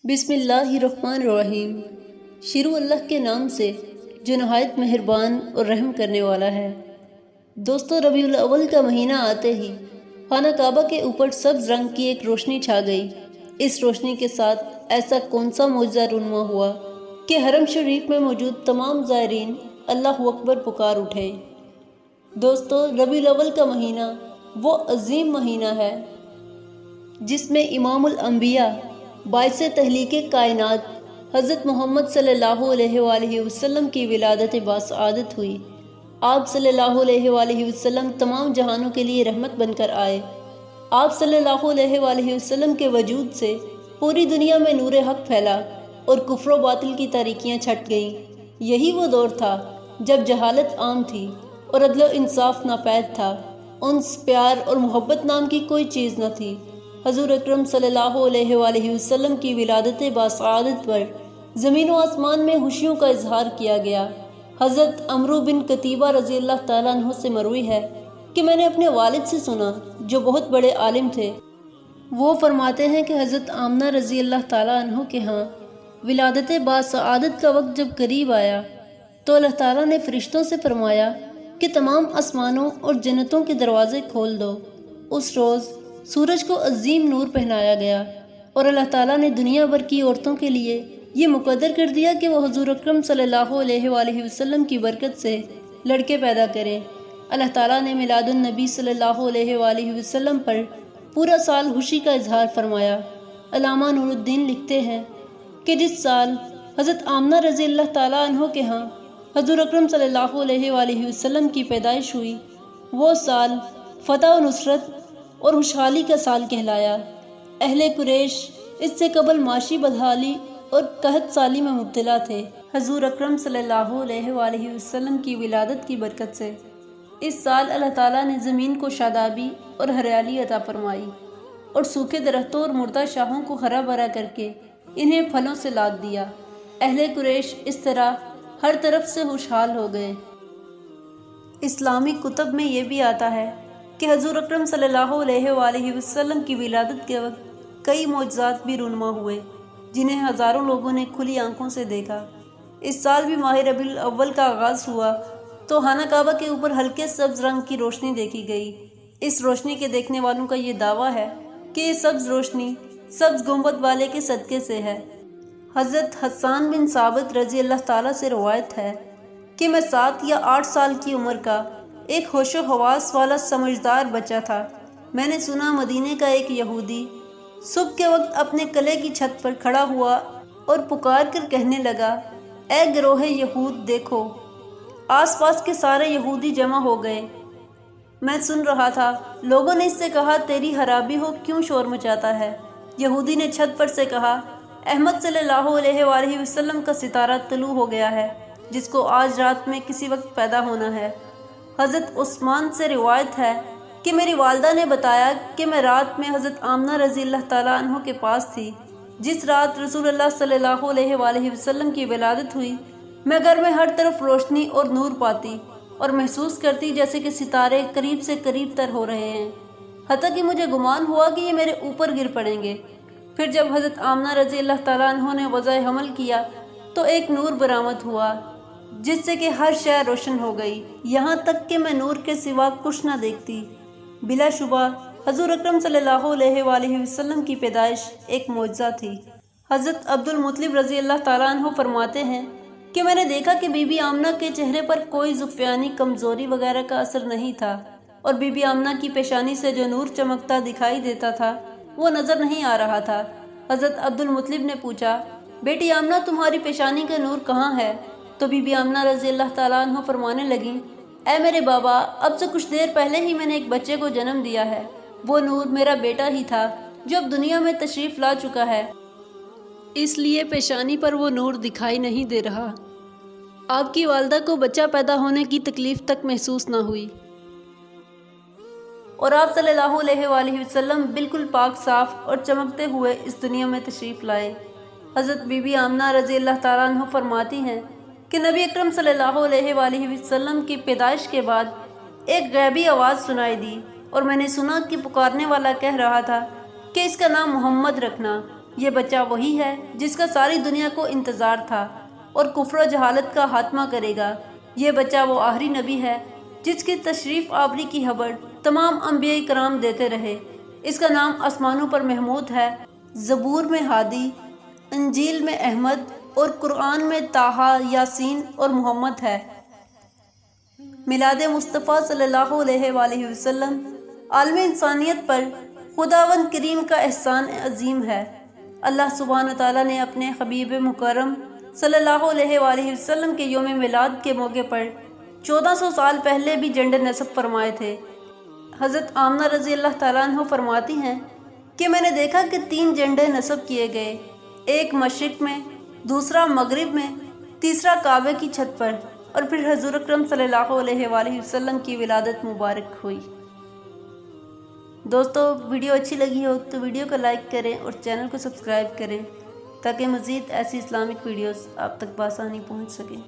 بسم اللہ الرحمن الرحیم۔ شروع اللہ کے نام سے جو نہایت مہربان اور رحم کرنے والا ہے۔ دوستو، ربیع الاول کا مہینہ آتے ہی خانہ کعبہ کے اوپر سبز رنگ کی ایک روشنی چھا گئی۔ اس روشنی کے ساتھ ایسا کون سا معجزہ رونما ہوا کہ حرم شریف میں موجود تمام زائرین اللہ اکبر پکار اٹھے۔ دوستو، ربیع الاول کا مہینہ وہ عظیم مہینہ ہے جس میں امام الانبیاء باعث تخلیق کائنات حضرت محمد صلی اللہ علیہ وآلہ وسلم کی ولادت باسعادت ہوئی۔ آپ صلی اللہ علیہ وآلہ وسلم تمام جہانوں کے لیے رحمت بن کر آئے۔ آپ صلی اللہ علیہ وآلہ وسلم کے وجود سے پوری دنیا میں نور حق پھیلا اور کفر و باطل کی تاریکیاں چھٹ گئیں۔ یہی وہ دور تھا جب جہالت عام تھی اور عدل و انصاف ناپید تھا۔ انس، پیار اور محبت نام کی کوئی چیز نہ تھی۔ حضور اکرم صلی اللہ علیہ وآلہ وسلم کی ولادت باسعادت پر زمین و آسمان میں خوشیوں کا اظہار کیا گیا۔ حضرت عمرو بن قتیبہ رضی اللہ تعالیٰ عنہ سے مروی ہے کہ میں نے اپنے والد سے سنا جو بہت بڑے عالم تھے۔ وہ فرماتے ہیں کہ حضرت آمنہ رضی اللہ تعالیٰ عنہ کے ہاں ولادت باسعادت کا وقت جب قریب آیا تو اللہ تعالیٰ نے فرشتوں سے فرمایا کہ تمام آسمانوں اور جنتوں کے دروازے کھول دو۔ اس روز سورج کو عظیم نور پہنایا گیا اور اللہ تعالیٰ نے دنیا بھر کی عورتوں کے لیے یہ مقرر کر دیا کہ وہ حضور اکرم صلی اللہ علیہ وآلہ وسلم کی برکت سے لڑکے پیدا کریں۔ اللہ تعالیٰ نے میلاد النبی صلی اللہ علیہ وآلہ وسلم پر پورا سال خوشی کا اظہار فرمایا۔ علامہ نور الدین لکھتے ہیں کہ جس سال حضرت آمنہ رضی اللہ تعالیٰ عنہ کے ہاں حضور اکرم صلی اللہ علیہ وآلہ وسلم کی پیدائش ہوئی، وہ سال فتح و نصرت اور خوشحالی کا سال کہلایا۔ اہل قریش اس سے قبل معاشی بدحالی اور قحط سالی میں مبتلا تھے۔ حضور اکرم صلی اللہ علیہ وآلہ وسلم کی ولادت کی برکت سے اس سال اللہ تعالیٰ نے زمین کو شادابی اور ہریالی عطا فرمائی اور سوکھے درختوں اور مردہ شاخوں کو ہرا بھرا کر کے انہیں پھلوں سے لاد دیا۔ اہل قریش اس طرح ہر طرف سے خوشحال ہو گئے۔ اسلامی کتب میں یہ بھی آتا ہے کہ حضور اکرم صلی اللہ علیہ وآلہ وسلم کی ولادت کے وقت کئی معجزات بھی رونما ہوئے جنہیں ہزاروں لوگوں نے کھلی آنکھوں سے دیکھا۔ اس سال بھی ماہ ربیع الاول کا آغاز ہوا تو خانہ کعبہ کے اوپر ہلکے سبز رنگ کی روشنی دیکھی گئی۔ اس روشنی کے دیکھنے والوں کا یہ دعویٰ ہے کہ یہ سبز روشنی سبز گنبد والے کے صدقے سے ہے۔ حضرت حسان بن ثابت رضی اللہ تعالیٰ سے روایت ہے کہ میں 7 یا 8 سال کی عمر کا ایک ہوش و حواس والا سمجھدار بچہ تھا۔ میں نے سنا مدینے کا ایک یہودی صبح کے وقت اپنے قلعے کی چھت پر کھڑا ہوا اور پکار کر کہنے لگا، اے گروہ یہود دیکھو! آس پاس کے سارے یہودی جمع ہو گئے۔ میں سن رہا تھا۔ لوگوں نے اس سے کہا، تیری خرابی ہو، کیوں شور مچاتا ہے؟ یہودی نے چھت پر سے کہا، احمد صلی اللہ علیہ وآلہ وسلم کا ستارہ طلوع ہو گیا ہے جس کو آج رات میں کسی وقت پیدا ہونا ہے۔ حضرت عثمان سے روایت ہے کہ میری والدہ نے بتایا کہ میں رات میں حضرت آمنہ رضی اللہ تعالیٰ عنہ کے پاس تھی۔ جس رات رسول اللہ صلی اللہ علیہ وآلہ وسلم کی ولادت ہوئی، میں گھر میں ہر طرف روشنی اور نور پاتی اور محسوس کرتی جیسے کہ ستارے قریب سے قریب تر ہو رہے ہیں، حتیٰ کہ مجھے گمان ہوا کہ یہ میرے اوپر گر پڑیں گے۔ پھر جب حضرت آمنہ رضی اللہ تعالیٰ عنہ نے وضع حمل کیا تو ایک نور برآمد ہوا جس سے کہ ہر شے روشن ہو گئی، یہاں تک کہ میں نور کے سوا کچھ نہ دیکھتی۔ بلا شبہ حضور اکرم صلی اللہ علیہ وآلہ وسلم کی پیدائش ایک معجزہ تھی۔ حضرت عبد المطلب رضی اللہ تعالیٰ عنہ فرماتے ہیں کہ میں نے دیکھا کہ بی بی آمنہ کے چہرے پر کوئی ذوفیانی کمزوری وغیرہ کا اثر نہیں تھا اور بی بی آمنہ کی پیشانی سے جو نور چمکتا دکھائی دیتا تھا وہ نظر نہیں آ رہا تھا۔ حضرت عبد المطلب نے پوچھا، بیٹی آمنہ تمہاری پیشانی کا نور کہاں ہے؟ تو بی بی آمنہ رضی اللہ تعالیٰ عنہ فرمانے لگیں، اے میرے بابا، اب سے کچھ دیر پہلے ہی میں نے ایک بچے کو جنم دیا ہے۔ وہ نور میرا بیٹا ہی تھا جو اب دنیا میں تشریف لا چکا ہے، اس لیے پیشانی پر وہ نور دکھائی نہیں دے رہا۔ آپ کی والدہ کو بچہ پیدا ہونے کی تکلیف تک محسوس نہ ہوئی اور آپ صلی اللہ علیہ وآلہ وسلم بالکل پاک صاف اور چمکتے ہوئے اس دنیا میں تشریف لائے۔ حضرت بی بی آمنہ رضی اللہ تعالیٰ عنہ فرماتی ہیں کہ نبی اکرم صلی اللہ علیہ وآلہ وسلم کی پیدائش کے بعد ایک غیبی آواز سنائی دی اور میں نے سنا کہ پکارنے والا کہہ رہا تھا کہ اس کا نام محمد رکھنا۔ یہ بچہ وہی ہے جس کا ساری دنیا کو انتظار تھا اور کفر و جہالت کا خاتمہ کرے گا۔ یہ بچہ وہ آخری نبی ہے جس کی تشریف آوری کی خبر تمام انبیاء کرام دیتے رہے۔ اس کا نام آسمانوں پر محمود ہے، زبور میں ہادی، انجیل میں احمد اور قرآن میں طٰہٰ، یاسین اور محمد ہے۔ میلاد مصطفیٰ صلی اللہ علیہ وآلہ وسلم عالم انسانیت پر خداوند کریم کا احسان عظیم ہے۔ اللہ سبحانہ تعالیٰ نے اپنے حبیب مکرم صلی اللہ علیہ وآلہ وسلم کے یوم میلاد کے موقع پر 1400 سال پہلے بھی جنڈ نصب فرمائے تھے۔ حضرت آمنہ رضی اللہ تعالیٰ عنہ فرماتی ہیں کہ میں نے دیکھا کہ 3 جنڈے نصب کیے گئے، ایک مشرق میں، دوسرا مغرب میں، تیسرا کعبے کی چھت پر، اور پھر حضور اکرم صلی اللہ علیہ وآلہ وسلم کی ولادت مبارک ہوئی۔ دوستو، ویڈیو اچھی لگی ہو تو ویڈیو کو لائک کریں اور چینل کو سبسکرائب کریں تاکہ مزید ایسی اسلامک ویڈیوز آپ تک بآسانی پہنچ سکیں۔